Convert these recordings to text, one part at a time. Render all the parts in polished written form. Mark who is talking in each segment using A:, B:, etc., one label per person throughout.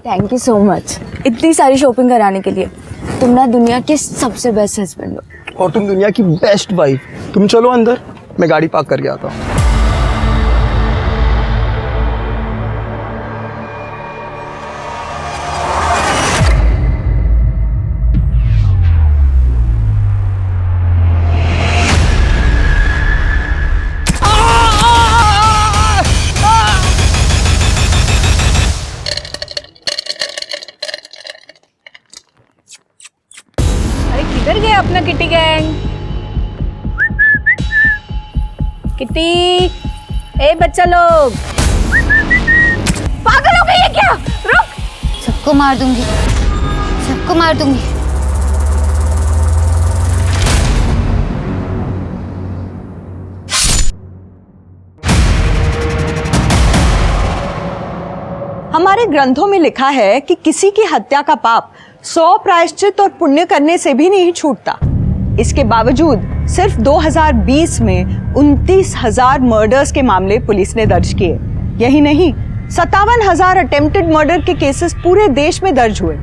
A: Thank you so much इतनी सारी shopping कराने के लिए। तुम ना दुनिया के सबसे बेस्ट हस्बैंड हो।
B: और तुम दुनिया की बेस्ट वाइफ। तुम चलो अंदर, मैं गाड़ी पार्क करके आता हूँ।
C: किधर गया अपना किटी गैंग? किटी, ए बच्चा लोग, पागल हो गई है क्या? रुक!
D: सबको मार दूंगी, सबको मार दूंगी।
C: हमारे ग्रंथों में लिखा है कि किसी की हत्या का पाप 100 प्रायश्चित और पुण्य करने से भी नहीं छूटता। इसके बावजूद सिर्फ 2020 में 29,000 मर्डर्स के मामले पुलिस ने दर्ज किए। यही नहीं, 57,000 अटेम्प्टेड मर्डर के केसेस पूरे देश में दर्ज हुए।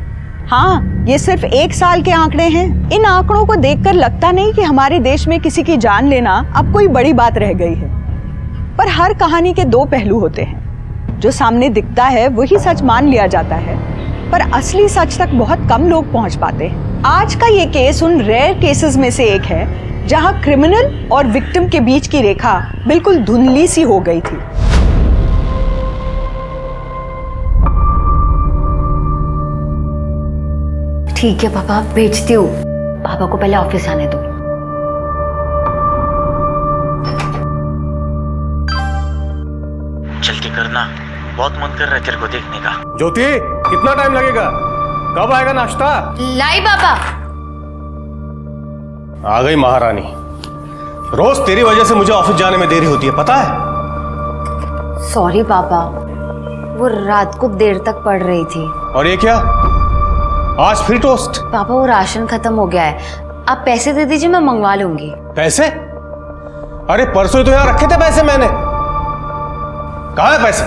C: हाँ, ये सिर्फ एक साल के आंकड़े हैं। इन आंकड़ों को देखकर लगता नहीं कि हमारे देश में किसी की जान लेना अब कोई बड़ी बात रह गई है। पर हर कहानी के दो पहलू होते हैं। जो सामने दिखता है वही सच मान लिया जाता है, पर असली सच तक बहुत कम लोग पहुंच पाते हैं। आज का ये केस उन रेयर केसेस में से एक है जहां क्रिमिनल और विक्टिम के बीच की रेखा बिल्कुल धुंधली सी हो गई थी।
D: ठीक है पापा, भेजती हूँ। पापा को पहले ऑफिस आने दो।
E: जल्दी करना, बहुत मन कर रहा है तेरे को देखने का।
F: ज्योति, कितना टाइम लगेगा? कब आएगा नाश्ता?
D: लाई पापा।
F: आ गई महारानी। रोज तेरी वजह से मुझे ऑफिस जाने में देरी होती है, पता है?
D: सॉरी पापा, वो रात को देर तक पढ़ रही थी।
F: और ये क्या? आज फिर टोस्ट?
D: पापा वो राशन खत्म हो गया है, आप पैसे दे दीजिए, मैं मंगवा लूंगी।
F: पैसे? अरे परसों तो यहाँ रखे थे पैसे मैंने। कहाँ है पैसे?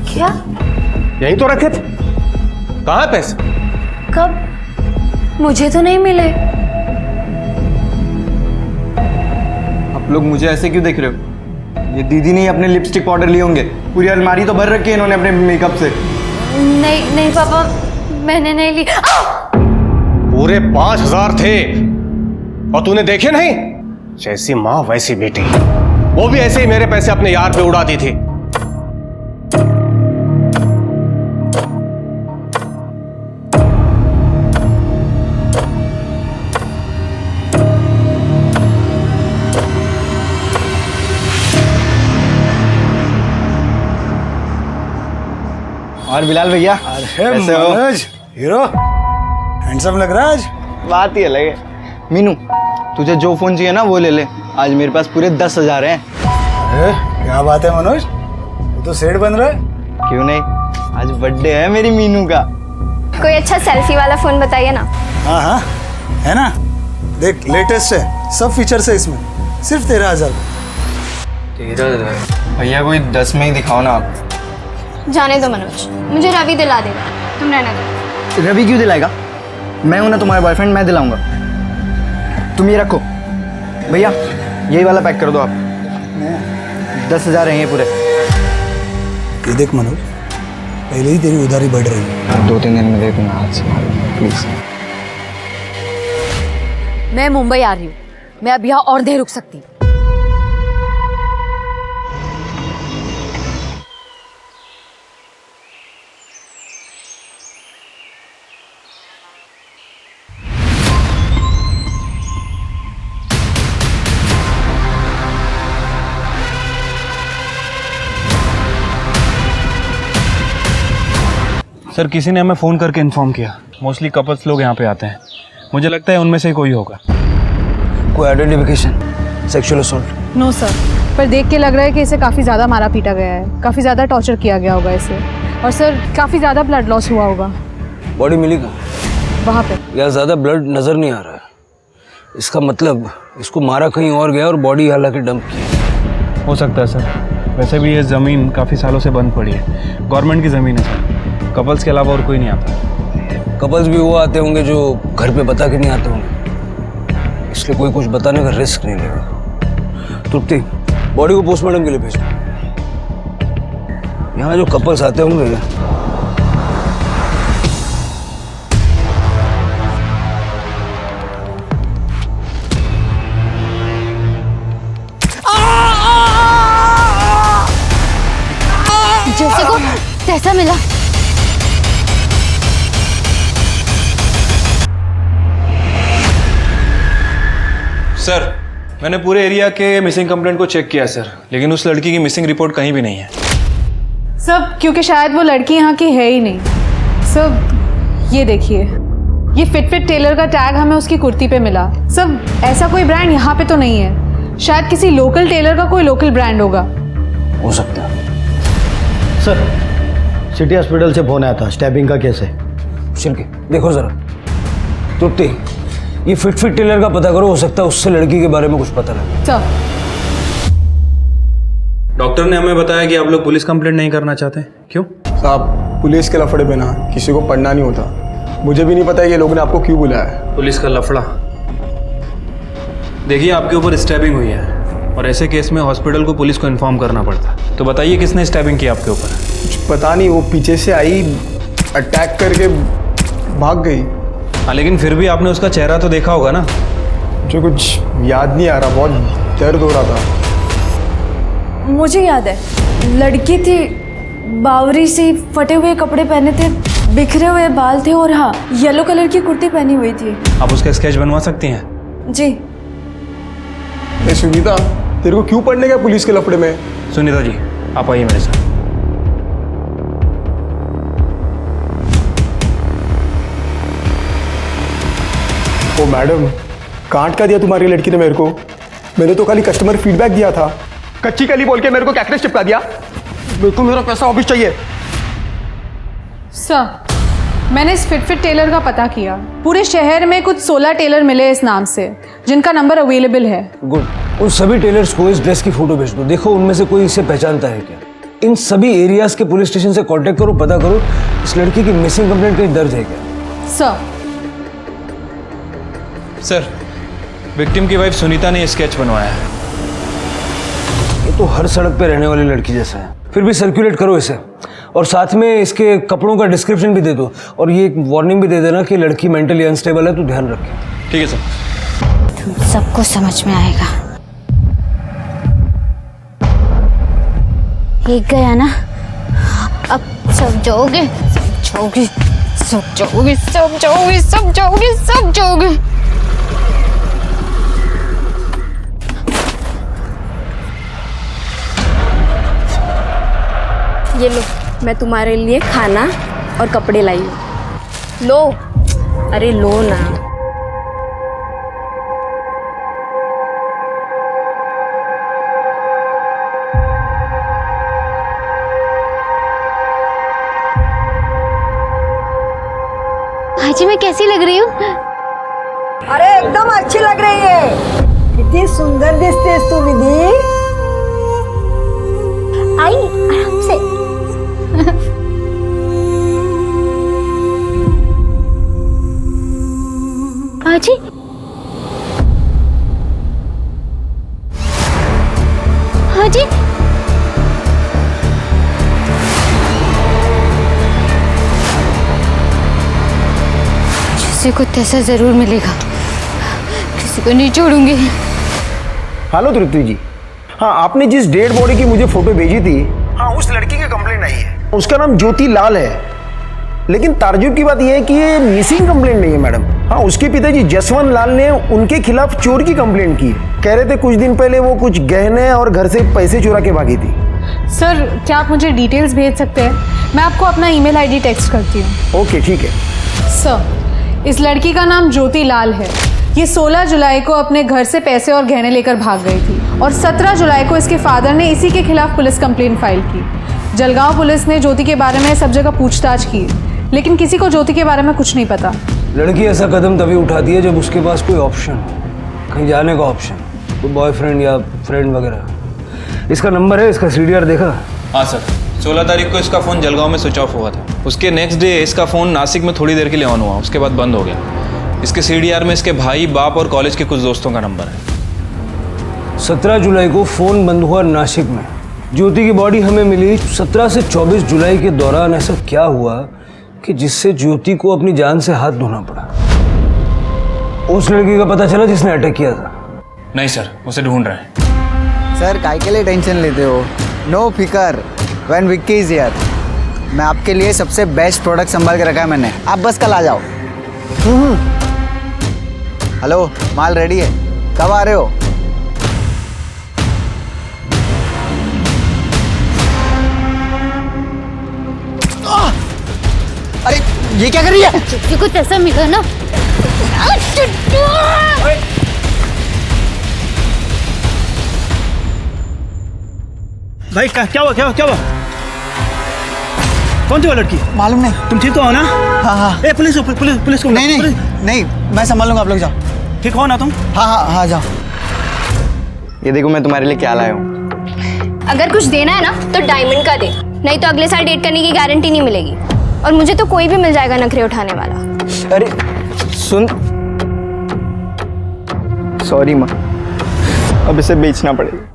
D: क्या?
F: यहीं तो रखे थे। कहाँ है पैसे?
D: कब? मुझे तो नहीं मिले।
B: आप लोग मुझे ऐसे क्यों देख रहे हो? ये दीदी ने अपने लिपस्टिक पाउडर लिए होंगे। पूरी अलमारी तो भर रखी है इन्होंने अपने मेकअप से।
D: नहीं नहीं पापा, मैंने नहीं ली।
F: पूरे 5,000 थे और तूने देखे नहीं? जैसी माँ वैसी बेटी। वो भी ऐसे ही मेरे पैसे अपने यार पे उड़ाती थी।
B: और बिलाल भैया,
G: अरे
B: कैसे हो?
G: मनोज, हीरो हैंडसम लग रहा है आज।
B: बात ही अलग है। मीनू, तुझे जो फोन चाहिए ना वो ले ले। आज मेरे पास पूरे 10,000 हैं।
G: अरे क्या बात है मनोज, वो तो सेठ बन रहा है।
B: क्यों नहीं, आज बर्थडे है मेरी मीनू का।
H: कोई अच्छा सेल्फी वाला फोन बताइए ना।
G: हाँ हाँ, है ना, देख लेटेस्ट है, सब फीचर्स है इसमें, सिर्फ 13,000।
B: भैया कोई 10 में ही दिखाओ ना आप।
H: जाने दो मनोज, मुझे रवि दिला देगा, तुम रहने दो।
B: रवि क्यों दिलाएगा? मैं हूं ना तुम्हारा बॉयफ्रेंड, मैं दिलाऊंगा। तुम ये रखो। भैया यही वाला पैक कर दो आप। 10,000 हैं ये पूरे।
G: ये देख मनोज, पहले ही तेरी उधारी बढ़ रही है।
B: 2-3 दिन में दे दूंगा, हाथ से प्लीज।
D: मैं मुंबई आ रही हूँ, मैं अब यहाँ और नहीं रुक सकती।
I: सर किसी ने हमें फ़ोन करके इन्फॉर्म किया। मोस्टली कपल्स लोग यहाँ पे आते हैं। मुझे लगता है उनमें से ही कोई होगा।
G: कोई identification, sexual assault?
C: No sir, पर देख के लग रहा है कि इसे काफ़ी ज़्यादा मारा पीटा गया है, काफ़ी ज़्यादा टॉर्चर किया गया होगा इसे, और सर काफ़ी ज़्यादा ब्लड लॉस हुआ होगा।
J: बॉडी मिली कहाँ?
C: वहाँ पे
J: यार ज़्यादा ब्लड नज़र नहीं आ रहा है। इसका मतलब इसको मारा कहीं और गया और बॉडी हालांकि डंप की।
I: हो सकता है सर। वैसे भी ये ज़मीन काफ़ी सालों से बंद पड़ी है, गवर्नमेंट की ज़मीन है सर। कपल्स के अलावा और कोई नहीं आता।
J: कपल्स भी वो आते होंगे जो घर पे बता के नहीं आते होंगे, इसलिए कोई कुछ बताने का रिस्क नहीं लेगा। तृप्ति, बॉडी को पोस्टमार्टम के लिए भेज दो। यहाँ जो कपल्स आते होंगे
A: जैसे को तैसा मिला।
I: सर, मैंने पूरे एरिया के मिसिंग कंप्लेंट को चेक किया सर, लेकिन उस लड़की की मिसिंग रिपोर्ट कहीं भी नहीं है।
K: सब क्योंकि शायद वो लड़की यहाँ की है ही नहीं। सब ये देखिए, ये फिट टेलर का टैग हमें उसकी कुर्ती पे मिला। सब ऐसा कोई ब्रांड यहाँ पे तो नहीं है, शायद किसी लोकल टेलर का कोई लोकल ब्रांड होगा।
J: हो सकता है।
B: सर, सिटी हॉस्पिटल से फोन आया था, स्टैबिंग का केस है।
J: शिल्के, देखो जरा। तृप्ति, ये फिट टेलर का पता करो, हो सकता है उससे लड़की के बारे में कुछ पता लगे।
K: सर,
I: डॉक्टर ने हमें बताया कि आप लोग पुलिस कंप्लेंट नहीं करना चाहते, क्यों?
G: साहब, पुलिस के लफड़े पे ना किसी को पढ़ना नहीं होता। मुझे भी नहीं पता ये लोग ने आपको क्यों बुलाया है।
I: पुलिस का लफड़ा? देखिए, आपके ऊपर स्टैबिंग हुई है और ऐसे केस में हॉस्पिटल को पुलिस को इन्फॉर्म करना पड़ता है। तो बताइए किसने स्टैबिंग की आपके ऊपर?
G: कुछ पता नहीं, वो पीछे से आई, अटैक करके भाग गई।
I: हाँ, लेकिन फिर भी आपने उसका चेहरा तो देखा होगा ना?
G: मुझे कुछ याद नहीं आ रहा, बहुत दर्द हो रहा था।
A: मुझे याद है, लड़की थी, बावरी सी, फटे हुए कपड़े पहने थे, बिखरे हुए बाल थे और हाँ, येलो कलर की कुर्ती पहनी हुई थी।
I: आप उसका स्केच बनवा सकती हैं?
A: जी।
G: ए सुनीता, तेरे को क्यों पढ़ने गया पुलिस के लफड़े में?
I: सुनीता जी, आप आइए मेरे साथ।
G: ओ मैडम, कांट का दिया तुम्हारी लड़की ने मेरे को। मैंने तो खाली कस्टमर फीडबैक दिया था। कच्ची कली बोल के मेरे को कैक्टस चिपका दिया। मेरे को मेरा पैसा वापस चाहिए।
K: सर, मैंने इस फिट टेलर का पता किया। पूरे शहर में कुछ 16 टेलर मिले इस नाम से, जिनका नंबर अवेलेबल है।
J: गुड। उन सभी टेलर्स को इस ड्रेस की फोटो भेज दो। देखो उनमें से कोई इसे पहचानता है क्या। इन सभी एरियाज के पुलिस स्टेशन से कांटेक्ट करो, पता करो इस लड़की की मिसिंग कंप्लेंट कहीं दर्ज है क्या।
I: सर, विक्टिम की वाइफ सुनीता ने स्केच बनवाया है।
J: ये तो हर सड़क पे रहने वाली लड़की जैसा है। फिर भी सर्कुलेट करो इसे, और साथ में इसके कपड़ों का डिस्क्रिप्शन भी दे दो, और ये एक वार्निंग भी दे देना कि लड़की मेंटली अनस्टेबल है, तो ध्यान रखें।
I: ठीक है सर।
D: तुम सबको समझ में आएगा। एक गया ना, अब सब जाओगे, सब जाओगे, सब जाओगे, सब जाओगे, सब जाओगे, सब जाओगे।
A: ये लो, मैं तुम्हारे लिए खाना और कपड़े लाई हूँ। लो, अरे लो ना।
D: भाजी, मैं कैसी लग रही हूँ?
C: अरे एकदम अच्छी लग रही है। कितनी सुंदर दिखती तू विधि।
D: आई आराम से। भाजी, भाजी, किसी को तैसा जरूर मिलेगा, किसी को नहीं छोड़ूंगी।
B: हेलो तृप्ति जी, हाँ आपने जिस डेड बॉडी की मुझे फोटो भेजी थी, हाँ उस लड़की की कंप्लेंट आई है। उसका नाम ज्योति लाल है, लेकिन ताज्जुब की बात यह है कि ये मिसिंग कंप्लेंट नहीं है मैडम। हाँ, उसके पिताजी जसवंत लाल ने उनके खिलाफ चोर की कंप्लेंट की। कह रहे थे कुछ दिन पहले वो कुछ गहने और घर से पैसे चुरा के भागी थी।
K: सर, क्या आप मुझे डिटेल्स भेज सकते हैं? मैं आपको अपना ईमेल आईडी टेक्स्ट करती हूँ।
B: ओके ठीक है।
K: सर, इस लड़की का नाम ज्योति लाल है। ये 16 जुलाई को अपने घर से पैसे और गहने लेकर भाग गई थी और 17 जुलाई को इसके फादर ने इसी के खिलाफ पुलिस कंप्लेंट फाइल की। जलगांव पुलिस ने ज्योति के बारे में सब जगह पूछताछ की, लेकिन किसी को ज्योति के बारे में कुछ नहीं पता।
J: लड़की ऐसा कदम तभी उठाती है जब उसके पास कोई ऑप्शन हो, कहीं जाने का ऑप्शन, कोई बॉयफ्रेंड या फ्रेंड वगैरह। इसका नंबर है, इसका सीडीआर देखा?
I: हाँ सर, 16 तारीख को इसका फ़ोन जलगांव में स्विच ऑफ हुआ था। उसके नेक्स्ट डे इसका फ़ोन नासिक में थोड़ी देर के लिए ऑन हुआ, उसके बाद बंद हो गया। इसके CDR में इसके भाई, बाप और कॉलेज के कुछ दोस्तों का नंबर है।
J: 17 जुलाई को फ़ोन बंद हुआ नासिक में। ज्योति की बॉडी हमें मिली 17 से 24 जुलाई के दौरान। ऐसा क्या हुआ कि जिससे ज्योति को अपनी जान से हाथ धोना पड़ा? उस लड़की का पता चला जिसने अटैक किया था?
I: नहीं सर, उसे ढूंढ रहे हैं।
L: सर काय के लिए टेंशन लेते हो? नो फिकर, व्हेन विक्की इज हियर। मैं आपके लिए सबसे बेस्ट प्रोडक्ट संभाल के रखा है मैंने, आप बस कल आ जाओ। हेलो, माल रेडी है, कब आ रहे हो? अरे ये क्या कर रही है?
D: चुटकी कुछ ऐसा मिला ना।
M: भाई क्या हुआ क्या हुआ? कौन थी वो लड़की?
L: मालूम नहीं।
M: तुम ठीक तो हो ना?
L: हाँ हाँ।
M: ए पुलिस को
L: नहीं, मैं संभाल लूंगा, आप लोग जाओ।
M: ठीक हो ना तुम?
L: हाँ जाओ। ये देखो मैं तुम्हारे लिए क्या लाया हूँ।
H: अगर कुछ देना है ना तो डायमंड का दे, नहीं तो अगले साल डेट करने की गारंटी नहीं मिलेगी। और मुझे तो कोई भी मिल जाएगा नखरे उठाने वाला।
L: अरे सुन, सॉरी माँ, अब इसे बेचना पड़ेगा।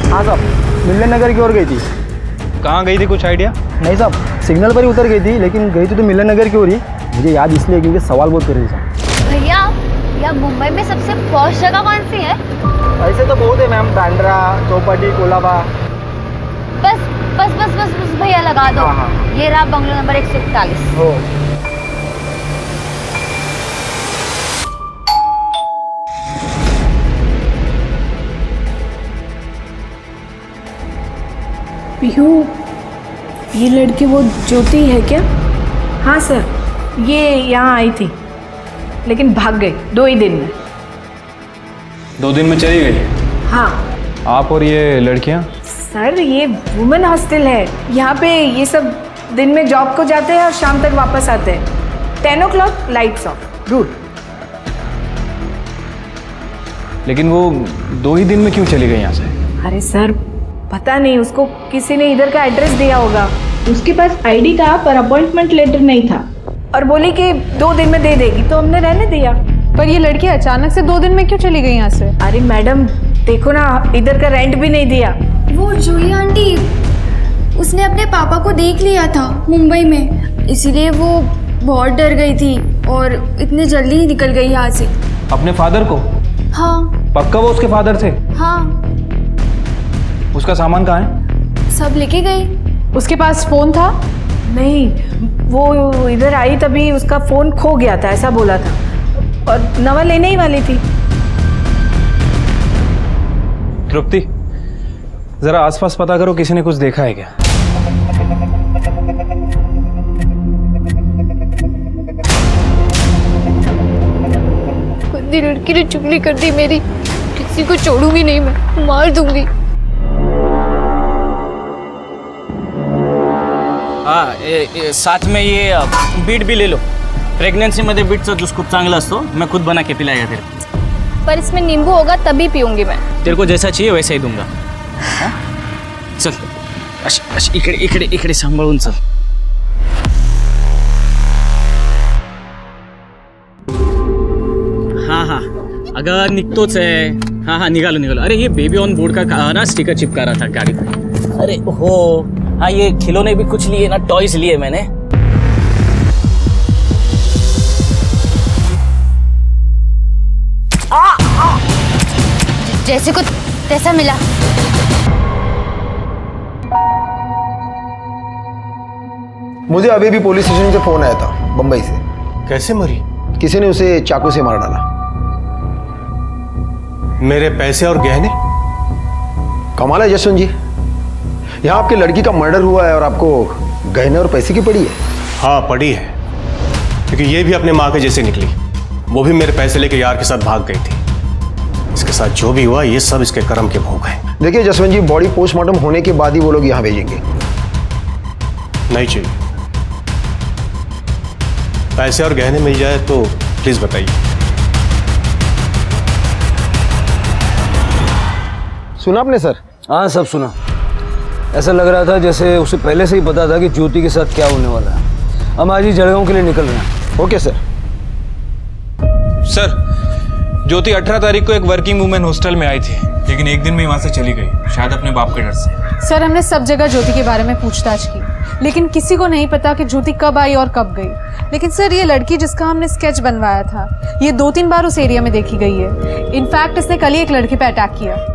L: हाँ साहब, मिलन नगर की ओर गई थी।
I: कहाँ गई थी, कुछ आइडिया?
L: नहीं साहब, सिग्नल पर ही उतर गई थी, लेकिन गई तो मिलन नगर की ओर ही। मुझे याद इसलिए क्योंकि सवाल बहुत कर रही थी।
D: भैया, या मुंबई में सबसे पॉश जगह कौन सी है?
L: ऐसे तो बहुत है मैम, बांद्रा, चौपाटी, कोलाबा।
D: बस भैया लगा दो। ये रहा बंगलो नंबर 141।
L: हो।
A: ये लड़की वो ज्योति है क्या?
K: हाँ सर, ये यहाँ आई थी लेकिन भाग गई 2 ही दिन में।
I: 2 दिन में चली गई?
K: हाँ
I: आप और ये लड़कियाँ?
K: सर, ये वुमेन हॉस्टल है। यहाँ पे ये सब दिन में जॉब को जाते हैं और शाम तक वापस आते हैं। 10 o'clock लाइट्स ऑफ, रूल।
I: लेकिन वो 2 ही दिन में क्यों चली गई यहाँ से?
K: अरे सर, पता नहीं, उसको किसी ने इधर का एड्रेस दिया होगा। उसके पास आईडी था पर अपॉइंटमेंट लेटर नहीं था, और बोली कि 2 दिन में दे देगी, तो हमने रहने दिया। पर ये लड़की अचानक से 2 दिन में क्यों चली गई यहाँ से? अरे मैडम देखो ना, इधर का रेंट भी नहीं दिया।
H: वो जूली आंटी, उसने अपने पापा को देख लिया था मुंबई में, इसीलिए वो बहुत डर गई थी और इतनी जल्दी ही निकल गई यहाँ से।
I: अपने फादर को?
H: हाँ।
I: पक्का वो उसके फादर थे?
H: हाँ।
I: उसका सामान कहाँ है?
H: सब लेके गई।
K: उसके पास फोन था? नहीं, वो इधर आई तभी उसका फोन खो गया था, ऐसा बोला था, और नवा लेने ही वाली थी।
I: तृप्ति, जरा आसपास पता करो, किसी ने कुछ देखा है क्या?
H: गंदी लड़की ने चुगली कर दी मेरी, किसी को छोड़ूंगी नहीं, मैं मार दूंगी।
E: हाँ, साथ में ये बीट भी ले लो। प्रेग्नेंसीमध्ये बीटचा ज्यूस खूप चांगला असतो, मैं खुद बना के पिलाया तेरे को।
H: पर इसमें नींबू होगा तभी पीऊंगी मैं।
E: तेरे को जैसा चाहिए वैसा ही दूंगा। हाँ? चल, अशी इकडे सांभाळून चल। हाँ, अगं निघतोच आहे। हाँ, निघालो। अरे ये बेबी ऑन बोर्ड का ना स्टिकर चिपका रहा था गाड़ी पे। अरे हो, हाँ, ये खिलौने भी कुछ लिए ना, टॉयज लिए मैंने।
D: जैसे कुछ तैसा मिला।
B: मुझे अभी भी पुलिस स्टेशन से फोन आया था बंबई से।
F: कैसे मरी?
B: किसी ने उसे चाकू से मार डाला।
F: मेरे पैसे और गहने?
B: कमाल है जसवंत जी, यहाँ आपकी लड़की का मर्डर हुआ है और आपको गहने और पैसे की पड़ी है।
F: हाँ, पड़ी है, क्योंकि ये भी अपने माँ के जैसे निकली। वो भी मेरे पैसे लेके यार के साथ भाग गई थी। इसके साथ जो भी हुआ ये सब इसके कर्म के भोग है।
B: देखिए जसवंत जी, बॉडी पोस्टमार्टम होने के बाद ही वो लोग यहाँ भेजेंगे।
F: नहीं चाहिए। पैसे और गहने मिल जाए तो प्लीज बताइए।
B: सुना आपने सर?
J: हाँ सब सुना। ऐसा लग रहा था जैसे उसे पहले से ही पता था कि ज्योति के साथ क्या होने वाला है। हम आज ही जलगांव के लिए निकल रहे हैं।
B: Okay sir.
I: सर, ज्योति 18 तारीख को एक वर्किंग वुमेन हॉस्टल में आई थी, लेकिन एक दिन में वहां से चली गई, शायद अपने बाप के डर से।
K: सर हमने सब जगह ज्योति के बारे में पूछताछ की, लेकिन किसी को नहीं पता कि ज्योति कब आई और कब गई। लेकिन सर ये लड़की जिसका हमने स्केच बनवाया था, ये 2-3 बार उस एरिया में देखी गई है। इनफैक्ट इसने कल ही एक लड़के पे अटैक किया।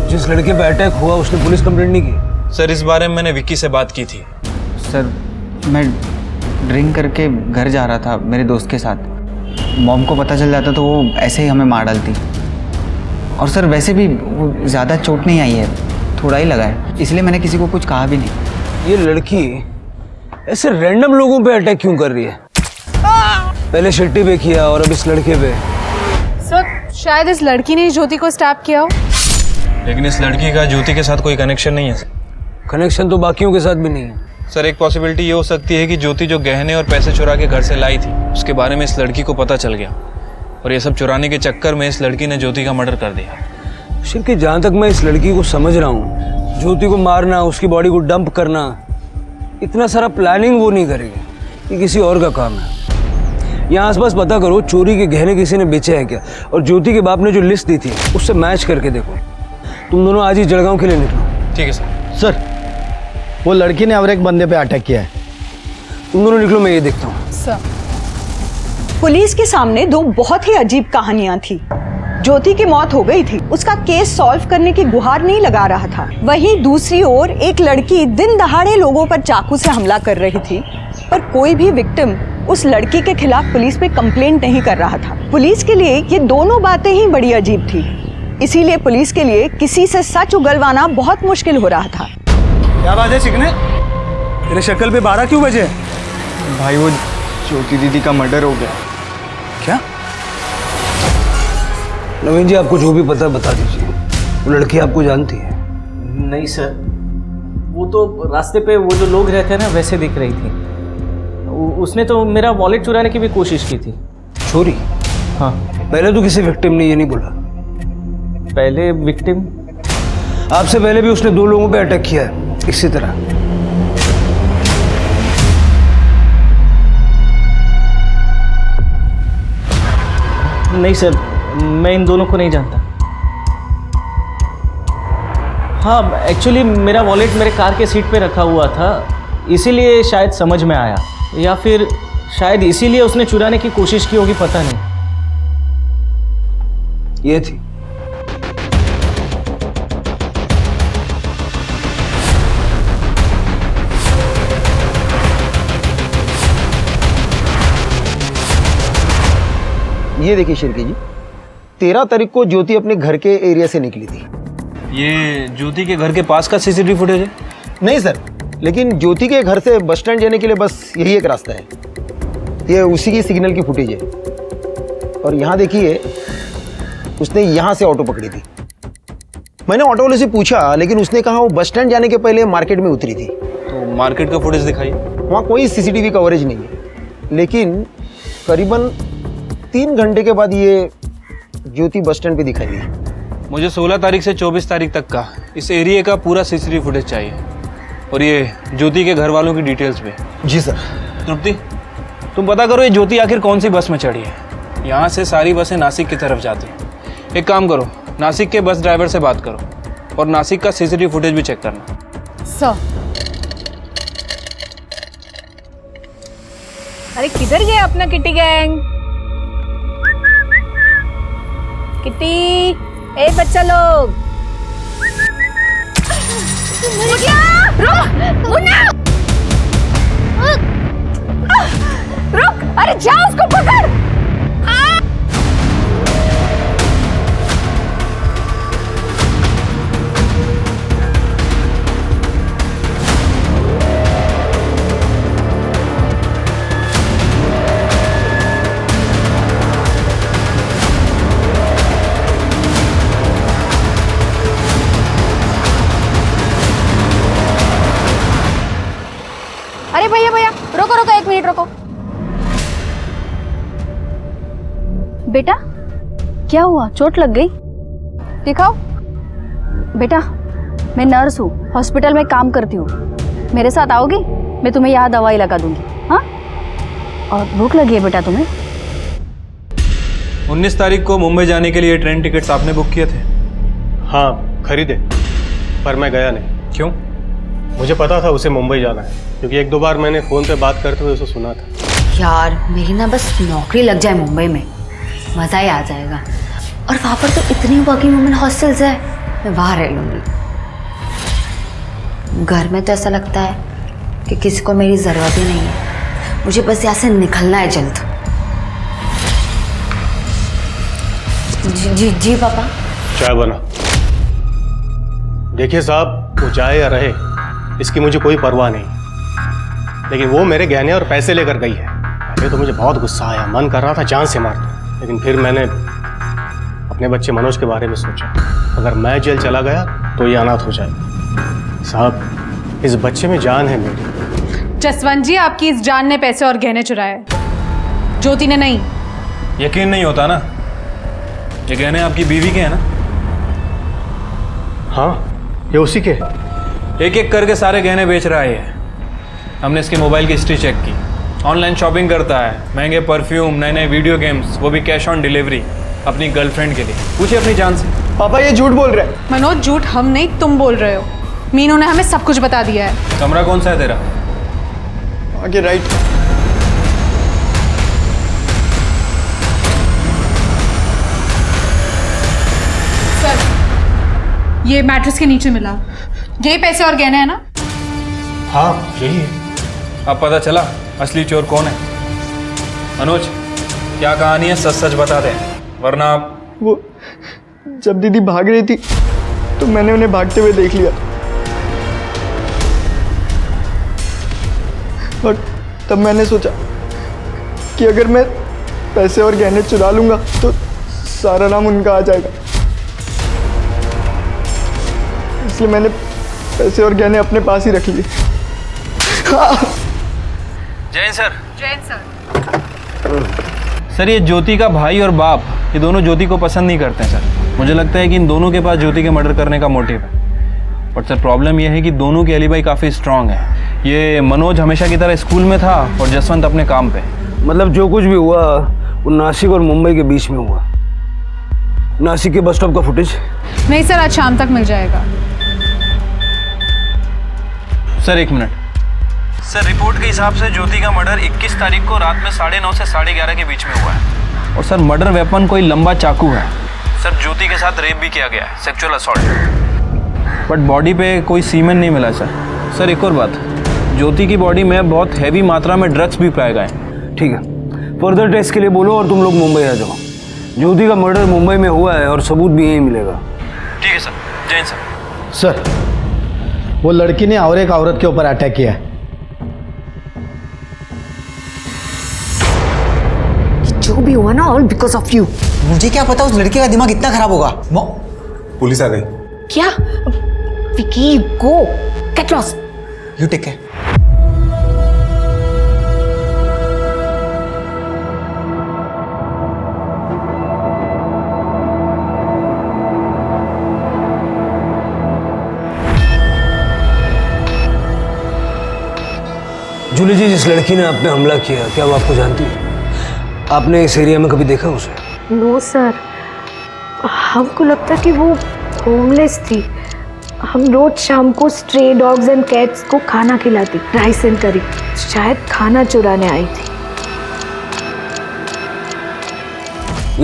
J: जिस लड़के पे अटैक हुआ उसने पुलिस कंप्लेंट नहीं की?
I: सर, इस बारे में मैंने विक्की से बात की थी।
L: सर मैं ड्रिंक करके घर जा रहा था मेरे दोस्त के साथ। मॉम को पता चल जाता तो वो ऐसे ही हमें मार डालती। और सर वैसे भी वो ज़्यादा चोट नहीं आई है, थोड़ा ही लगा है, इसलिए मैंने किसी को कुछ कहा भी नहीं।
J: ये लड़की ऐसे रैंडम लोगों पे अटैक क्यों कर रही है? पहले शिट्टी पे किया और अब इस लड़के पे।
K: सर शायद इस लड़की ने ज्योति को स्टैप किया हो।
I: लेकिन इस लड़की का ज्योति के साथ कोई कनेक्शन नहीं है सर।
J: कनेक्शन तो बाकियों के साथ भी नहीं है।
I: सर, एक पॉसिबिलिटी ये हो सकती है कि ज्योति जो गहने और पैसे चुरा के घर से लाई थी, उसके बारे में इस लड़की को पता चल गया और ये सब चुराने के चक्कर में इस लड़की ने ज्योति का मर्डर कर दिया।
J: शिल्की, जहाँ तक मैं इस लड़की को समझ रहा हूँ, ज्योति को मारना, उसकी बॉडी को डंप करना, इतना सारा प्लानिंग वो नहीं करेगी। ये किसी और का काम है। यहाँ आसपास पता करो चोरी के गहने किसी ने बेचे हैं क्या, और ज्योति के बाप ने जो लिस्ट दी थी उससे मैच करके देखो। तुम दोनों आज ही जलगांव के लिए निकलो।
I: ठीक है सर।
B: सर वो लड़की ने और एक बंदे पे अटैक किया है।
J: तुम दोनों निकलो, मैं ये देखता हूँ।
K: सर
C: पुलिस के सामने दो बहुत ही अजीब कहानियां थी। ज्योति की मौत हो गई थी, उसका केस सॉल्व करने की गुहार नहीं लगा रहा था। वहीं दूसरी ओर एक लड़की दिन दहाड़े लोगों पर चाकू से हमला कर रही थी, पर कोई भी विक्टिम उस लड़की के खिलाफ पुलिस में कंप्लेंट नहीं कर रहा था। पुलिस के लिए ये दोनों बातें ही बड़ी अजीब थी, इसीलिए पुलिस के लिए किसी से सच उगलवाना बहुत मुश्किल हो रहा था।
M: क्या बात है चिकने, तेरे शक्ल पे 12 क्यों बजे?
L: भाई वो ज्योति दीदी का मर्डर हो गया।
J: क्या? नवीन जी, आपको जो भी पता बता दीजिए। वो लड़की आपको जानती है?
E: नहीं सर, वो तो रास्ते पे वो जो लोग रहते हैं ना वैसे दिख रही थी। उसने तो मेरा वॉलेट चुराने की भी कोशिश की थी।
J: चोरी?
E: हाँ।
J: पहले तो किसी विक्टिम ने ये नहीं बोला।
E: पहले विक्टिम?
J: आपसे पहले भी उसने 2 लोगों पे अटैक किया है इसी तरह।
E: नहीं सर, मैं इन दोनों को नहीं जानता। हाँ, एक्चुअली मेरा वॉलेट मेरे कार के सीट पे रखा हुआ था, इसीलिए शायद समझ में आया, या फिर शायद इसीलिए उसने चुराने की कोशिश की होगी, पता नहीं।
J: ये थी।
B: ये देखिए शिल्की जी, 13 तारीख को ज्योति अपने घर के एरिया से निकली थी।
I: ये ज्योति के घर के पास का सीसीटीवी फुटेज है?
B: नहीं सर, लेकिन ज्योति के घर से बस स्टैंड जाने के लिए बस यही एक रास्ता है। ये उसी की सिग्नल की फुटेज है। और यहाँ देखिए, उसने यहाँ से ऑटो पकड़ी थी। मैंने ऑटो वाले से पूछा, लेकिन उसने कहा वो बस स्टैंड जाने के पहले मार्केट में उतरी थी।
I: तो मार्केट का फुटेज दिखाइए।
B: वहाँ कोई सीसीटीवी कवरेज नहीं है, लेकिन करीबन 3 घंटे के बाद ये ज्योति बस स्टैंड पे दिखाई दी।
I: मुझे 16 तारीख से 24 तारीख तक का इस एरिया का पूरा सीसीटीवी फुटेज चाहिए, और ये ज्योति के घर वालों की डिटेल्स पे।
B: जी सर।
I: तृप्ति, तुम पता करो ये ज्योति आखिर कौन सी बस में चढ़ी है। यहाँ से सारी बसें नासिक की तरफ जाती हैं। एक काम करो, नासिक के बस ड्राइवर से बात करो और नासिक का सीसीटीवी फुटेज भी चेक करना।
K: सर।
N: अरे किधर गए अपना किटी गैंग? किटी, ए बच्चा लोग, रुक, अरे जा उसको पकड़। अरे भैया भैया, रोको रोको, 1 मिनट रोको। बेटा क्या हुआ, चोट लग गई? दिखाओ। बेटा, मैं नर्स हूँ, हॉस्पिटल में काम करती हूँ। मेरे साथ आओगी? मैं तुम्हें यहाँ दवाई लगा दूंगी। हाँ? और भूख लगी है बेटा तुम्हें?
I: 19 तारीख को मुंबई जाने के लिए ट्रेन टिकट्स आपने बुक किए थे?
F: हाँ खरीदे, पर मैं गया नहीं।
I: क्यों?
F: मुझे पता था उसे मुंबई जाना है, क्योंकि एक दो बार मैंने फ़ोन पे बात करते हुए उसे सुना था।
O: यार मेरी ना बस नौकरी लग जाए मुंबई में, मज़ा ही आ जाएगा। और वहाँ पर तो इतनी वर्किंग वुमेन हॉस्टल्स है, मैं वहाँ रह लूँगी। घर में तो ऐसा लगता है कि किसी को मेरी ज़रूरत ही नहीं है। मुझे बस यहाँ से निकलना है जल्द। जी जी पापा।
F: चाय बना। देखिए साहब, वो जाए या रहे इसकी मुझे कोई परवाह नहीं, लेकिन वो मेरे गहने और पैसे लेकर गई है। पहले तो मुझे बहुत गुस्सा आया, मन कर रहा था जान से मार दूं, लेकिन फिर मैंने अपने बच्चे मनोज के बारे में सोचा। अगर मैं जेल चला गया तो ये अनाथ हो जाए। साहब, इस बच्चे में जान है मेरी।
K: जसवंत जी, आपकी इस जान ने पैसे और गहने चुराए, ज्योति ने नहीं।
I: यकीन नहीं होता ना? ये गहने आपकी बीवी के हैं ना?
F: हाँ, ये उसी के।
I: एक एक करके सारे गहने बेच रहा है ये। हमने इसके मोबाइल की हिस्ट्री चेक की, ऑनलाइन शॉपिंग करता है, महंगे परफ्यूम, नए नए वीडियो गेम्स, वो भी कैश ऑन डिलीवरी अपनी गर्लफ्रेंड के लिए। पूछिए अपनी जान से।
G: पापा ये झूठ बोल रहे हैं।
K: मनोज, झूठ हम नहीं, तुम बोल रहे हो। मीनू ने हमें सब कुछ बता दिया है।
I: कमरा कौन सा है तेरा?
G: आगे राइट।
K: सर, ये मैट्रेस के नीचे मिला, ये पैसे और गहने हैं ना?
F: हाँ यही है।
I: अब पता चला असली चोर कौन है। मनोज, क्या कहानी है, सच सच बता दे, वरना आप।
G: वो जब दीदी भाग रही थी तो मैंने उन्हें भागते हुए देख लिया, और तब मैंने सोचा कि अगर मैं पैसे और गहने चुरा लूंगा तो सारा नाम उनका आ जाएगा। इसलिए मैंने पैसे और गहने अपने पास ही रख लिए।
I: Jain sir.
K: Jain sir.
I: Sir, ये ज्योति का भाई और बाप, ये दोनों ज्योति को पसंद नहीं करते हैं सर। मुझे लगता है कि इन दोनों के पास ज्योति के मर्डर करने का मोटिव है। बट सर, प्रॉब्लम ये है कि दोनों की एलिबाई काफ़ी स्ट्रांग है। ये मनोज हमेशा की तरह स्कूल में था और जसवंत अपने काम पे।
J: मतलब जो कुछ भी हुआ वो नासिक और मुंबई के बीच में हुआ। नासिक के बस स्टॉप का फुटेज?
K: नहीं सर, आज शाम तक मिल जाएगा।
I: सर एक मिनट। सर, रिपोर्ट के हिसाब से ज्योति का मर्डर 21 तारीख को रात में 9:30 से 11:30 के बीच में हुआ है। और सर, मर्डर वेपन कोई लंबा चाकू है। सर, ज्योति के साथ रेप भी किया गया है, सेक्सुअल असॉल्ट। बट बॉडी पे कोई सीमेन नहीं मिला सर। सर एक और बात, ज्योति की बॉडी में बहुत हैवी मात्रा में ड्रग्स भी पाए गए।
J: ठीक है, फर्दर टेस्ट के लिए बोलो और तुम लोग मुंबई आ जाओ। ज्योति का मर्डर मुंबई में हुआ है और सबूत भी यहीं मिलेगा।
I: ठीक है सर। जैन सर।
B: सर, वो लड़की ने और एक औरत के ऊपर अटैक किया है।
O: जो भी हुआ ना, ऑल बिकॉज ऑफ यू।
L: मुझे क्या पता उस लड़के का दिमाग इतना खराब होगा।
P: पुलिस आ गई।
O: क्या? Vicky, go get lost.
L: You take care.
J: Julie ji, जिस लड़की ने आप पे हमला किया, क्या वो आपको जानती है? आपने इस एरिया में कभी देखा उसे?
Q: नो सर, हमको लगता कि वो होमलेस थी। हम रोज शाम को स्ट्रे डॉग्स एंड कैट्स को खाना खिलाती, राइस एंड करी। शायद खाना चुराने आई थी।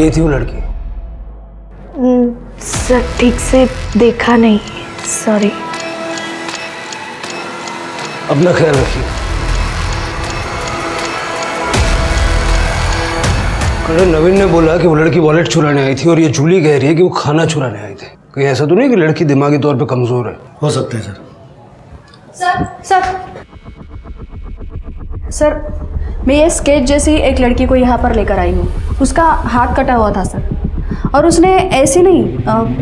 J: ये थी वो लड़की?
Q: सर ठीक से देखा नहीं, सॉरी।
J: अपना ख्याल रखिए। अरे नवीन ने बोला कि वो लड़की वॉलेट चुराने आई थी और ये जूली कह रही है कि वो खाना चुराने आए थे। कहीं ऐसा तो नहीं कि लड़की दिमागी तौर पे कमजोर है?
B: हो सकता है सर।
A: सर, मैं ये स्केच जैसी एक लड़की को यहाँ पर लेकर आई हूँ। उसका हाथ कटा हुआ था सर, और उसने ऐसी नहीं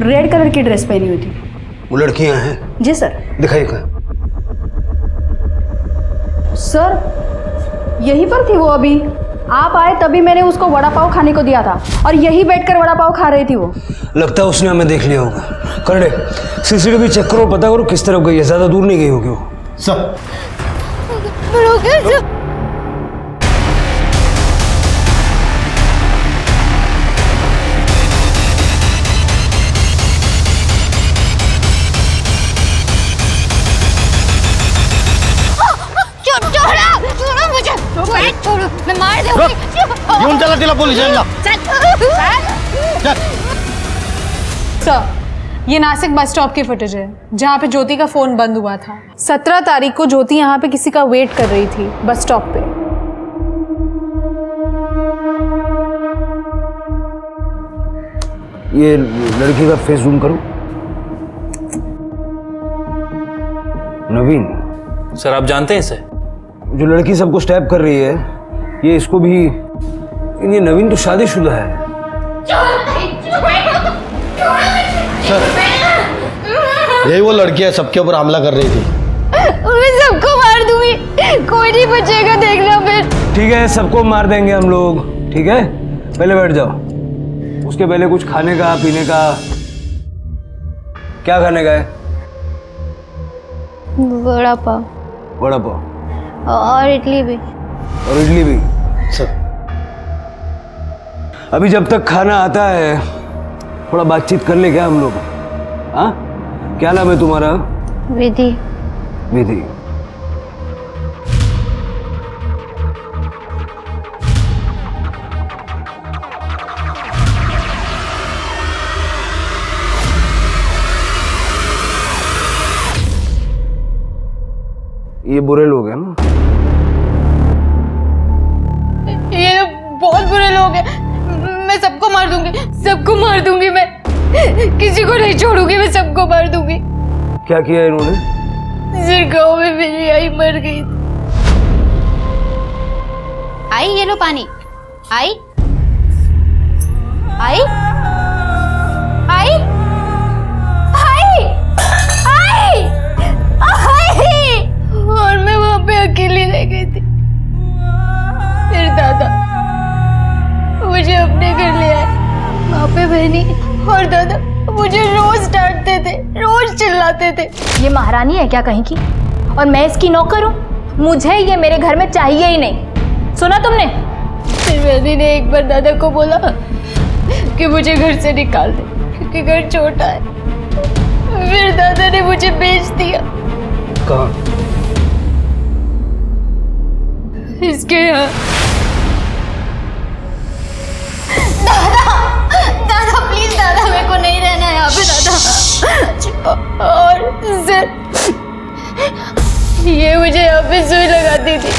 A: रेड कलर की ड्रेस पहनी हुई थी।
J: वो लड़की यहाँ है?
A: जी सर।
J: दिखाइए कहाँ?
A: सर यहीं पर थी वो अभी। आप आए तभी मैंने उसको वड़ा पाव खाने को दिया था और यही बैठकर वड़ा पाव खा रही थी वो।
J: लगता है उसने हमें देख लिया होगा। करड़े सीसीटीवी चेक करो, पता करो किस तरफ गई है, ज्यादा दूर नहीं गई होगी वो।
B: सर
D: छोड़ो मुझे, छोड़ो, मैं मार दूंगी।
M: घेऊन चला तिला पोलीस स्टेशनला।
K: सर, ये नासिक बस स्टॉप की फुटेज है जहाँ पे ज्योति का फोन बंद हुआ था। 17 तारीख को ज्योति यहाँ पे किसी का वेट कर रही थी बस स्टॉप पे।
J: ये लड़की का फेस जूम करो। नवीन
I: सर, आप जानते हैं इसे?
J: जो लड़की सबको स्टैप कर रही है, ये इसको भी। ये नवीन तो शादीशुदा है।
B: सर, यही वो लड़की है सबके ऊपर हमला कर रही थी।
D: मैं सबको मार दूंगी, कोई नहीं बचेगा, देखना फिर।
J: ठीक है, सबको मार देंगे हम लोग। ठीक है, पहले बैठ जाओ। उसके पहले कुछ खाने का पीने का। क्या खाने का है?
D: वड़ा पाव
J: वड़ा पाव
D: और इडली भी।
J: और इडली भी।
B: सर
J: अभी जब तक खाना आता है थोड़ा बातचीत कर ले क्या हम लोग? हाँ, क्या नाम है तुम्हारा?
D: विधि।
J: विधि। ये बुरे लोग हैं ना?
D: ये बहुत बुरे लोग हैं। मैं सबको मार दूंगी, सबको मार दूंगी। मैं किसी को नहीं छोड़ूंगी, मैं सबको मार दूंगी।
J: क्या किया इन्होंने?
D: सिर गाँव में मेरी आई मर गई। आई, ये लो पानी। आई आई आई आई आई आई। और मैं वहां पे अकेली रह गई थी। फिर दादा मुझे अपने घर ले आए। वहां पे बहनी और दादा मुझे रोज डांटते थे, रोज चिल्लाते थे।
R: ये महारानी है क्या कहीं की? और मैं इसकी नौकर हूँ? मुझे ये मेरे घर में चाहिए ही नहीं। सुना तुमने?
D: फिर बहनी ने एक बार दादा को बोला कि मुझे घर से निकाल दे क्योंकि घर छोटा है। फिर दादा ने मुझे बेच दिया।
J: कहाँ?
D: इसके यहाँ। दादा, दादा प्लीज दादा, मेरे को नहीं रहना है यहाँ पे दादा। और सर, ये मुझे यहाँ पे सुई लगाती थी,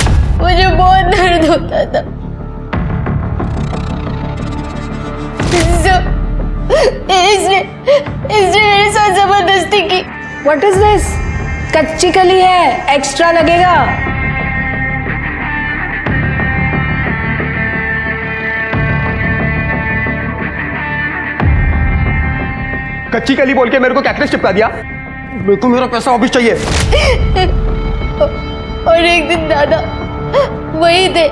D: मुझे बहुत दर्द होता था। इसने मेरे साथ जबरदस्ती की।
Q: What is this? कच्ची कली है, एक्स्ट्रा लगेगा।
G: कच्ची कली बोल के मेरे को कैक्टस चिपका दिया। मेरे को मेरा पैसा वापस चाहिए।
D: और एक दिन दादा वही थे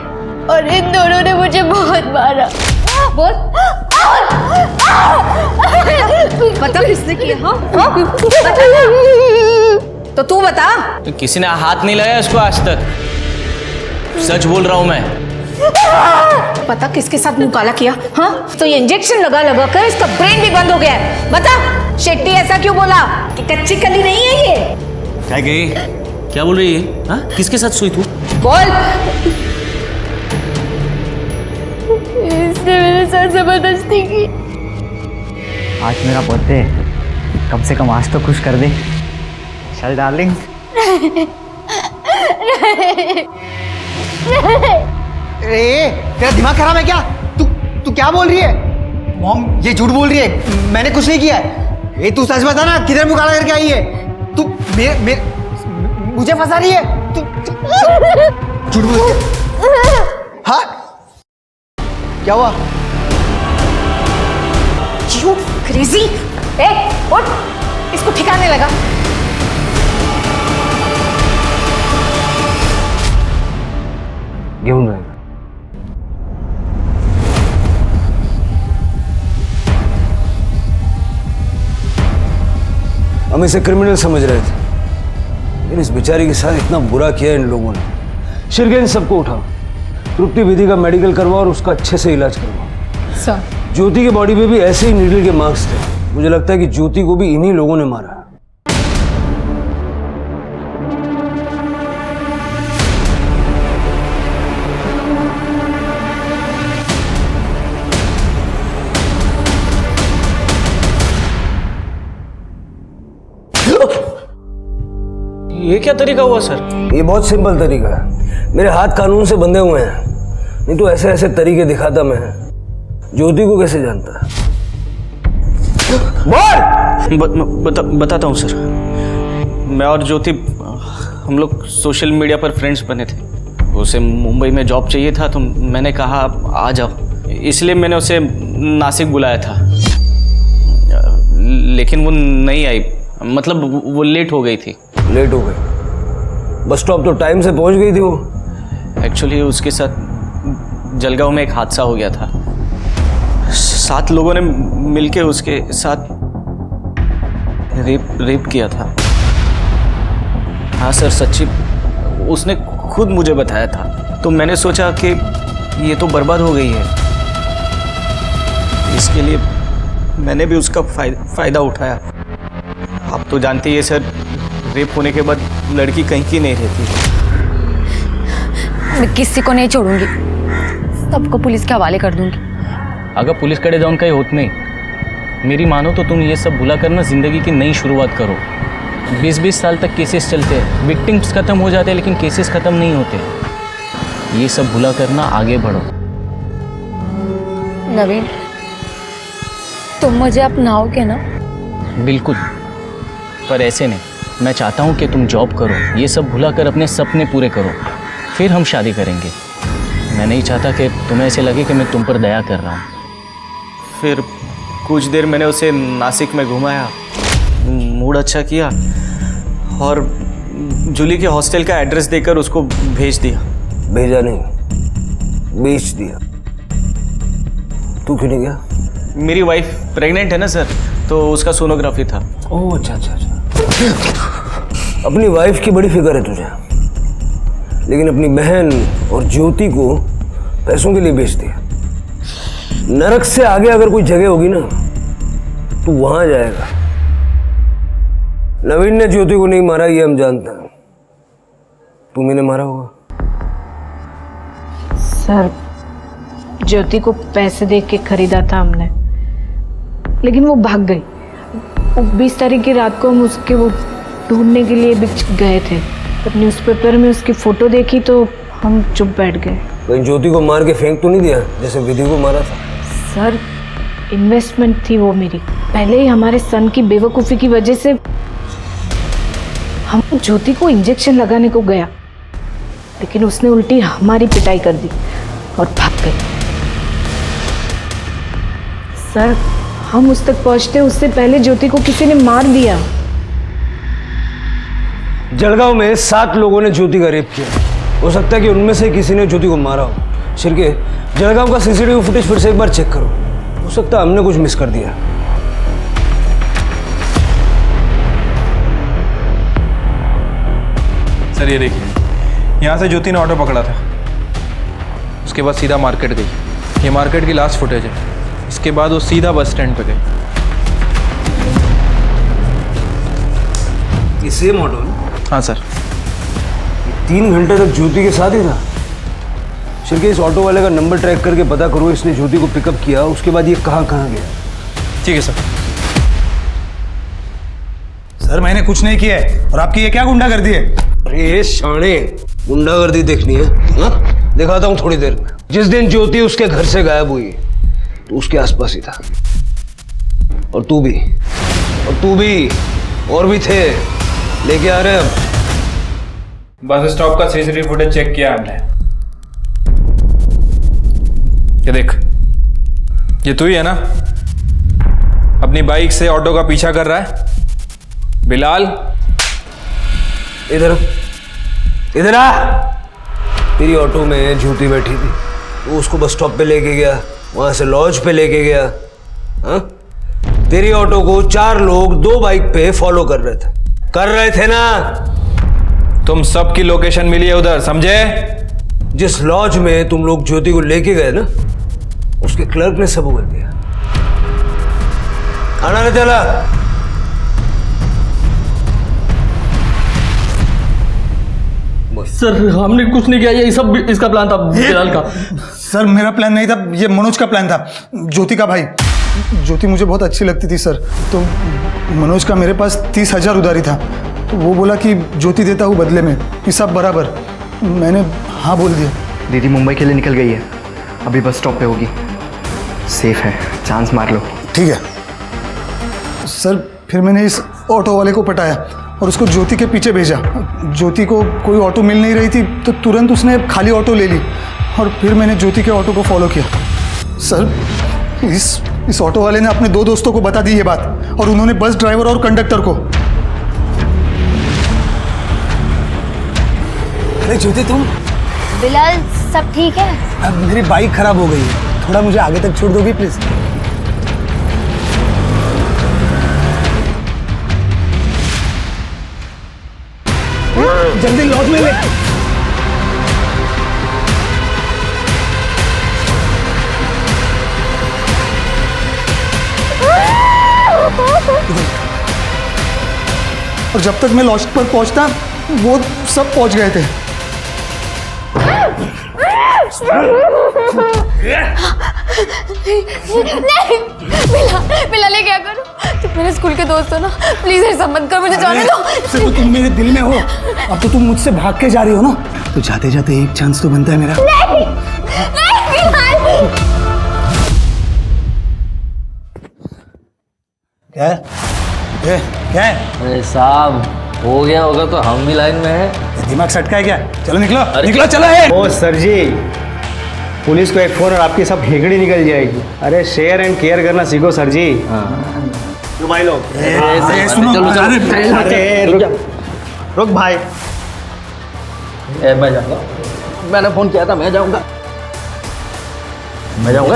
D: और इन दोनों ने मुझे बहुत मारा।
R: बोल। पता किसने किया? हाँ? तो तू बता।
E: तो किसी ने हाथ नहीं लगाया इसको आज तक। सच बोल रहा हूं मैं।
R: पता किसके साथ मुंह काला किया? हाँ, तो ये इंजेक्शन लगा लगा कर इसका ब्रेन भी बंद हो गया है। बता, शेट्टी ऐसा क्यों बोला कि कच्ची कली नहीं है ये?
E: क्या गई? क्या बोल रही है? हाँ, किसके साथ सोई तू?
R: बोल।
D: इसने मेरे साथ जबरदस्ती की।
L: आज मेरा बर्थडे है, कम से कम आज तो खुश कर दे। चल डार्लिंग।
S: तेरा दिमाग खराब है क्या? तू क्या बोल रही है? मॉम ये झूठ बोल रही है, मैंने कुछ नहीं किया है। ये तू सच बता ना, किधर मुँह काला करके आई है? तू मुझे फंसा रही है? तू झूठ बोल रही है। हाँ, क्या हुआ?
R: You crazy? ए, उठ, इसको ठिकाने लगा।
J: घेऊन जाएगा। हम इसे क्रिमिनल समझ रहे थे, लेकिन इस बेचारी के साथ इतना बुरा किया इन लोगों ने। शिरके इन सबको उठाओ, तृप्ति विधि का मेडिकल करवाओ और उसका अच्छे से इलाज करवाओ।
K: सर,
J: ज्योति के बॉडी पे भी ऐसे ही नीडल के मार्क्स थे। मुझे लगता है कि ज्योति को भी इन्हीं लोगों ने मारा।
E: ये क्या तरीका हुआ सर?
J: ये बहुत सिंपल तरीका है। मेरे हाथ कानून से बंधे हुए हैं, नहीं तो ऐसे ऐसे तरीके दिखाता मैं। ज्योति को कैसे जानता है?
E: बताता हूँ सर। मैं और ज्योति हम लोग सोशल मीडिया पर फ्रेंड्स बने थे। उसे मुंबई में जॉब चाहिए था तो मैंने कहा आ जाओ, इसलिए मैंने उसे नासिक बुलाया था। लेकिन वो नहीं आई, मतलब वो लेट हो गई थी।
J: लेट हो गई? बस स्टॉप तो टाइम से पहुंच गई थी वो।
E: एक्चुअली उसके साथ जलगांव में एक हादसा हो गया था। 7 लोगों ने मिलके उसके साथ रेप किया था। हाँ सर, सच्ची, उसने खुद मुझे बताया था। तो मैंने सोचा कि ये तो बर्बाद हो गई है, इसके लिए मैंने भी उसका फायदा उठाया। आप तो जानते ही है सर, रेप होने के बाद लड़की कहीं की नहीं रहती।
O: मैं किसी को नहीं छोड़ूंगी, सबको पुलिस के हवाले कर दूंगी।
E: अगर पुलिस कड़े जाऊन का ही होत नहीं, मेरी मानो तो तुम ये सब भुला करना जिंदगी की नई शुरुआत करो। 20-20 साल तक केसेस चलते हैं, विक्टिम्स खत्म हो जाते हैं लेकिन केसेस खत्म नहीं होते। ये सब भुला करना, आगे बढ़ो।
O: नवीन, तुम मुझे अपनाओगे ना?
E: बिल्कुल, पर ऐसे नहीं। मैं चाहता हूँ कि तुम जॉब करो, ये सब भुला कर अपने सपने पूरे करो, फिर हम शादी करेंगे। मैं नहीं चाहता कि तुम्हें ऐसे लगे कि मैं तुम पर दया कर रहा हूँ। फिर कुछ देर मैंने उसे नासिक में घुमाया, मूड अच्छा किया और जूली के हॉस्टल का एड्रेस देकर उसको भेज दिया।
J: भेजा नहीं, बेच दिया। तू क्यों नहीं गया?
E: मेरी वाइफ प्रेग्नेंट है ना सर, तो उसका सोनोग्राफी था।
J: ओह अच्छा अच्छा अच्छा। अपनी वाइफ की बड़ी फिक्र है तुझे, लेकिन अपनी बहन और ज्योति को पैसों के लिए बेच दिया। नरक से आगे अगर कोई जगह होगी ना तो वहां जाएगा। नवीन ने ज्योति को नहीं मारा, ये हम जानते हैं। तुम्हें मारा होगा।
Q: सर, ज्योति को पैसे दे के खरीदा था हमने, लेकिन वो भाग गई। 20 तारीख की रात को हम उसके वो ढूंढने के लिए भी गए थे। जब न्यूज़पेपर में उसकी फ़ोटो देखी तो हम चुप बैठ गए।
J: कहीं ज्योति को मार के फेंक तो नहीं दिया जैसे विधि को मारा था?
Q: सर, इन्वेस्टमेंट थी वो मेरी। पहले ही हमारे सन की बेवकूफ़ी की वजह से हम ज्योति को इंजेक्शन लगाने को गया, लेकिन उसने उल्टी हमारी पिटाई कर दी और भाग गई। सर, हम उस तक पहुंचते उससे पहले ज्योति को किसी ने मार दिया।
J: जलगांव में 7 लोगों ने ज्योति का रेप किया। हो सकता है कि उनमें से किसी ने ज्योति को मारा हो। शिरके, जलगांव का सीसीटीवी फुटेज फिर से एक बार चेक करो। हो सकता है हमने कुछ मिस कर दिया।
I: सर ये देखिए, यहाँ से ज्योति ने ऑटो पकड़ा था, उसके बाद सीधा मार्केट गई। ये मार्केट की लास्ट फुटेज है। इसके बाद वो सीधा बस स्टैंड पे गई।
J: ये सेम ऑटो है?
I: हाँ सर।
J: 3 घंटे तक ज्योति के साथ ही था। शिरके, इस ऑटो वाले का नंबर ट्रैक करके पता करो इसने ज्योति को पिकअप किया, उसके बाद ये कहाँ कहाँ गया।
I: ठीक है सर।
M: सर, मैंने कुछ नहीं किया है और आपकी ये क्या गुंडागर्दी है?
J: अरे शाणे, गुंडागर्दी देखनी है? हाँ, दिखाता हूँ थोड़ी देर में। जिस दिन ज्योति उसके घर से गायब हुई तो उसके आसपास ही था। और तू भी, और भी थे। लेके आ रहे हैं अब।
I: बस स्टॉप का सीसीटीवी फुटेज चेक किया हमने। ये देख, ये तू ही है ना अपनी बाइक से ऑटो का पीछा कर रहा है? बिलाल,
J: इधर आ। तेरी ऑटो में ज्योति बैठी थी, वो उसको बस स्टॉप पे लेके गया, वहां से लॉज पे लेके गया। हाँ, तेरी ऑटो को 4 लोग 2 बाइक पे फॉलो कर रहे थे ना?
I: तुम सबकी लोकेशन मिली है उधर, समझे?
J: जिस लॉज में तुम लोग ज्योति को लेके गए ना, उसके क्लर्क ने सब उगल दिया। खाना नहीं चला।
M: सर हमने कुछ नहीं किया, ये सब इसका प्लान था, बिलाल का।
G: सर मेरा प्लान नहीं था, ये मनोज का प्लान था, ज्योति का भाई। ज्योति मुझे बहुत अच्छी लगती थी सर, तो मनोज का मेरे पास 30,000 उधारी था, तो वो बोला कि ज्योति देता हूँ बदले में, हिसाब बराबर। मैंने हाँ बोल दिया।
L: दीदी मुंबई के लिए निकल गई है, अभी बस स्टॉप पे होगी, सेफ है, चांस मार लो।
G: ठीक है सर। फिर मैंने इस ऑटो वाले को पटाया और उसको ज्योति के पीछे भेजा। ज्योति को कोई ऑटो मिल नहीं रही थी, तो तुरंत उसने खाली ऑटो ले ली और फिर मैंने ज्योति के ऑटो को फॉलो किया। सर इस ऑटो वाले ने अपने 2 दोस्तों को बता दी ये बात, और उन्होंने बस ड्राइवर और कंडक्टर को।
J: अरे ज्योति तुम?
D: बिलाल सब ठीक है?
J: अब मेरी बाइक खराब हो गई है, थोड़ा मुझे आगे तक छोड़ दोगी प्लीज? जल्दी लॉज में ले।
G: और जब तक मैं लॉज पर पहुंचता, वो सब पहुंच गए थे।
H: नहीं बिलाल, ये क्या करूं? तुम मेरे स्कूल के दोस्त हो ना, प्लीज ऐसा मत कर, मुझे जाने दो।
G: तो तुम मेरे दिल में हो, अब तो तुम मुझसे भाग के जा रही हो ना, तो जाते जाते एक चांस तो बनता है मेरा।
H: नहीं बिलाल।
J: क्या है? क्या है?
T: अरे साहब, हो गया होगा तो हम भी लाइन में हैं।
G: दिमाग सटका है क्या? चलो निकलो,
T: निकलो,
G: चलो है।
B: ओ सर जी, पुलिस को एक फोन और आपकी सब हेगड़ी निकल जाएगी। अरे शेयर एंड केयर करना सीखो सर जी।
S: तो भाई लोग रुक भाई।
T: मैं जाऊंगा, मैंने फोन किया था, मैं जाऊंगा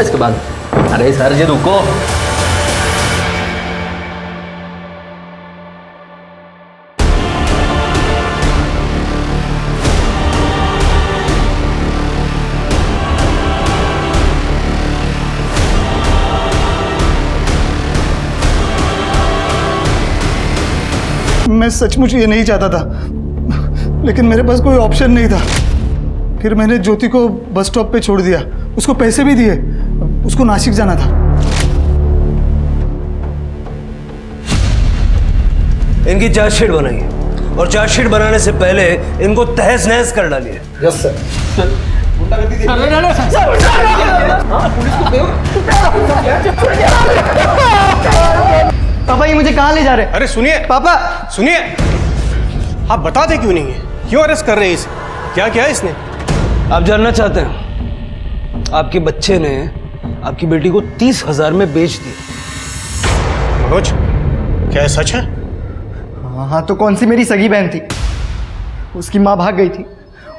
T: इसके बाद। अरे सर जी रुको।
G: मैं सचमुच ये नहीं चाहता था, लेकिन मेरे पास कोई ऑप्शन नहीं था। फिर मैंने ज्योति को बस स्टॉप पे छोड़ दिया, उसको पैसे भी दिए, उसको नासिक जाना था।
J: इनकी चार्जशीट बनाइए, और चार्जशीट बनाने से पहले इनको तहस नहस कर डालिए।
G: Yes sir.
S: पापा ये मुझे कहाँ ले जा रहे हैं?
F: अरे सुनिए
S: पापा,
F: सुनिए, आप बताते क्यों नहीं है? क्यों अरेस्ट कर रहे हैं इसे? क्या किया इसने?
J: आप जानना चाहते हैं? आपके बच्चे ने आपकी बेटी को 30,000 में बेच दिया।
F: मनोज, क्या सच है?
S: हाँ तो कौन सी मेरी सगी बहन थी? उसकी माँ भाग गई थी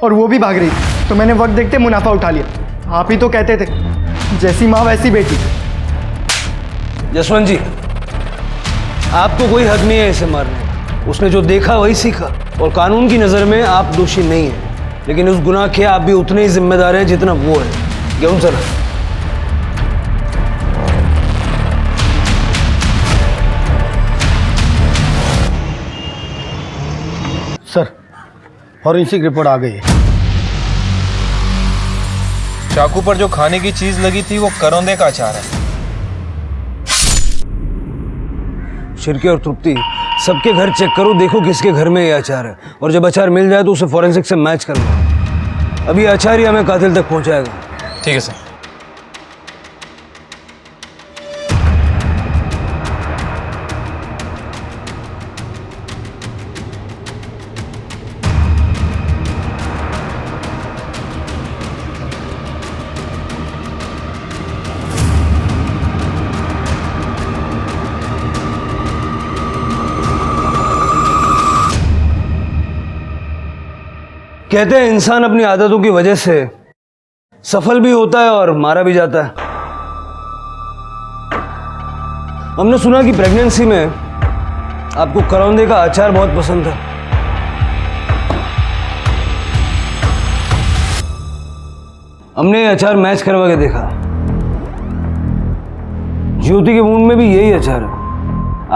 S: और वो भी भाग रही थी, तो मैंने वक्त देखते मुनाफा उठा लिया। आप ही तो कहते थे, जैसी माँ वैसी बेटी।
J: जसवंत जी, आपको कोई हक नहीं है इसे मारने। उसने जो देखा वही सीखा, और कानून की नज़र में आप दोषी नहीं हैं, लेकिन उस गुनाह के आप भी उतने ही जिम्मेदार हैं जितना वो है। क्यों सर?
B: सर फॉरेंसिक रिपोर्ट आ गई है।
I: चाकू पर जो खाने की चीज लगी थी वो करौंदे का अचार है।
J: शिरके और तृप्ति, सबके घर चेक करो, देखो किसके घर में ये अचार है, और जब अचार मिल जाए तो उसे फॉरेंसिक से मैच कर लो। अभी अचार ही हमें कातिल तक पहुंचाएगा।
I: ठीक है सर।
J: कहते हैं इंसान अपनी आदतों की वजह से सफल भी होता है और मारा भी जाता है। हमने सुना कि प्रेगनेंसी में आपको करौंदे का अचार बहुत पसंद था। हमने ये अचार मैच करवा के देखा। ज्योति के मुंह में भी यही अचार है।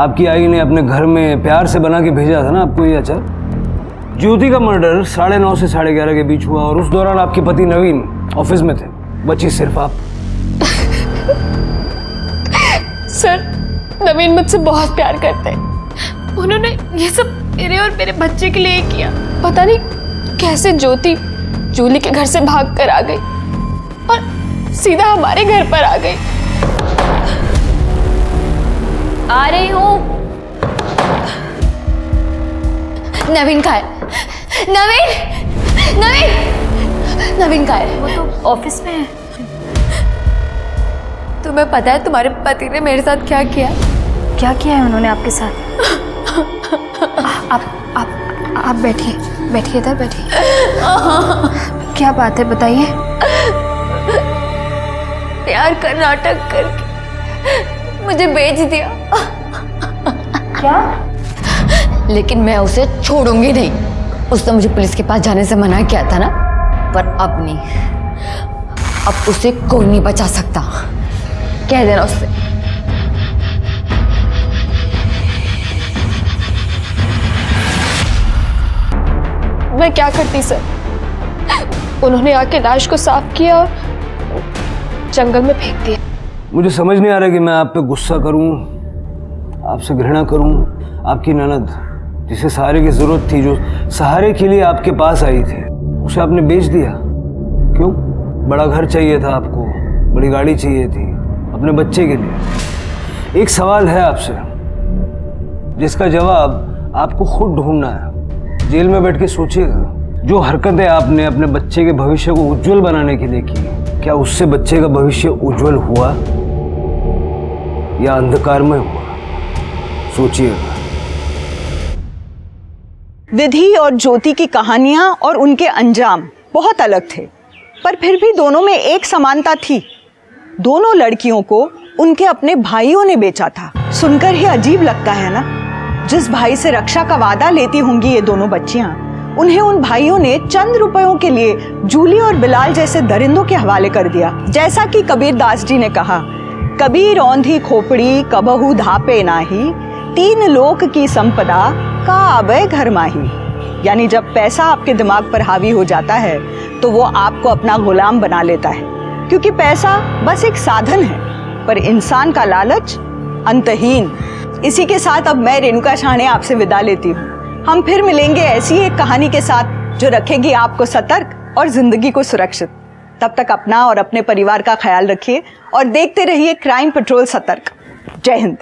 J: आपकी आई ने अपने घर में प्यार से बना के भेजा था ना आपको ये अचार। ज्योति का मर्डर 9:30 से 11:30 के बीच हुआ और उस दौरान आपके पति नवीन ऑफिस में थे, बची सिर्फ आप।
D: सर, नवीन मुझसे बहुत प्यार करते हैं। उन्होंने ये सब मेरे और मेरे बच्चे के लिए किया। पता नहीं कैसे ज्योति जूली के घर से भाग कर आ गई और सीधा हमारे घर पर आ गई।
O: आ रही हूँ। नवीन कहाँ है? नवीन कहाँ है? वो तो ऑफिस में है। तुम्हें पता है तुम्हारे पति ने मेरे साथ क्या किया?
N: क्या किया है उन्होंने आपके साथ? आप बैठिए इधर बैठिए। क्या बात है बताइए।
O: प्यार का नाटक करके मुझे बेच दिया।
N: क्या?
O: लेकिन मैं उसे छोड़ूंगी नहीं। उसने मुझे पुलिस के पास जाने से मना किया था ना, पर अब नहीं। अब उसे कोई नहीं बचा सकता। कह देना उससे।
D: मैं क्या करती सर? उन्होंने आके लाश को साफ किया और जंगल में फेंक दिया।
J: मुझे समझ नहीं आ रहा कि मैं आप पे गुस्सा करूं, आपसे घृणा करूं। आपकी ननद जिसे सहारे की जरूरत थी, जो सहारे के लिए आपके पास आई थी, उसे आपने बेच दिया। क्यों? बड़ा घर चाहिए था आपको, बड़ी गाड़ी चाहिए थी अपने बच्चे के लिए। एक सवाल है आपसे जिसका जवाब आपको खुद ढूंढना है। जेल में बैठ के सोचिएगा, जो हरकतें आपने अपने बच्चे के भविष्य को उज्जवल बनाने के लिए की, क्या उससे बच्चे का भविष्य उज्जवल हुआ या अंधकार में हुआ? सोचिएगा।
C: विधि और ज्योति की कहानियां और उनके अंजाम बहुत अलग थे, पर फिर भी दोनों में एक समानता थी। दोनों लड़कियों को उनके अपने भाइयों ने बेचा था। सुनकर ही अजीब लगता है ना। जिस भाई से रक्षा का वादा लेती होंगी ये दोनों बच्चियां, उन्हें उन भाइयों ने चंद रुपयों के लिए जूली और बिलाल जैसे दरिंदों के हवाले कर दिया। जैसा कि कबीर दास जी ने कहा, कबीर औंधी खोपड़ी कबहू धापे नाही, तीन लोक की संपदा का आवे घर माही। यानी जब पैसा आपके दिमाग पर हावी हो जाता है तो वो आपको अपना गुलाम बना लेता है, क्योंकि पैसा बस एक साधन है, पर इंसान का लालच अंतहीन। इसी के साथ अब मैं रेणुका शाहणे आपसे विदा लेती हूँ। हम फिर मिलेंगे ऐसी एक कहानी के साथ जो रखेगी आपको सतर्क और जिंदगी को सुरक्षित। तब तक अपना और अपने परिवार का ख्याल रखिए और देखते रहिए क्राइम पेट्रोल सतर्क। जय हिंद।